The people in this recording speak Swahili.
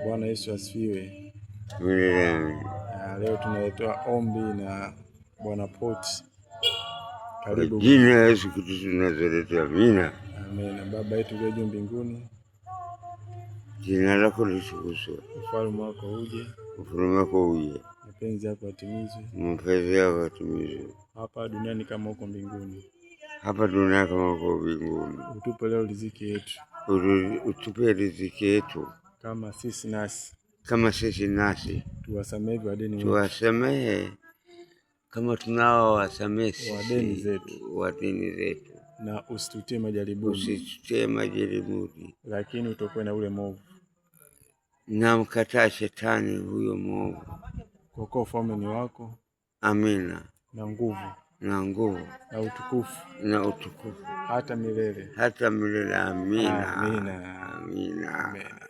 Bwana Yesu asifiwe. Leo tunaletewa ombi na Bwana Poti. Karibu. Jina la Yesu Kristo tunazoleta. Amina. Amen. Baba yetu uliye juu mbinguni, jina lako litukuzwe. Ufalme wako uje. Ufalme wako uje. Mapenzi yako yatimizwe. Mapenzi yako yatimizwe. Hapa duniani kama huko mbinguni. Hapa duniani kama huko mbinguni. Utupe leo riziki yetu. Utupe riziki yetu. Kama sisi nasi. Tuwasamehe wadeni wetu. Tuwasamehe kama tunao wasamehe wadeni zetu. Na usitutie majaribuni. Lakini utokoe na ule mwovu. Na mkataa shetani huyo mwovu. Kwa kuwa ufalme ni wako. Amina. Na nguvu. Na utukufu. Hata milele. Amina. Amina. Amina.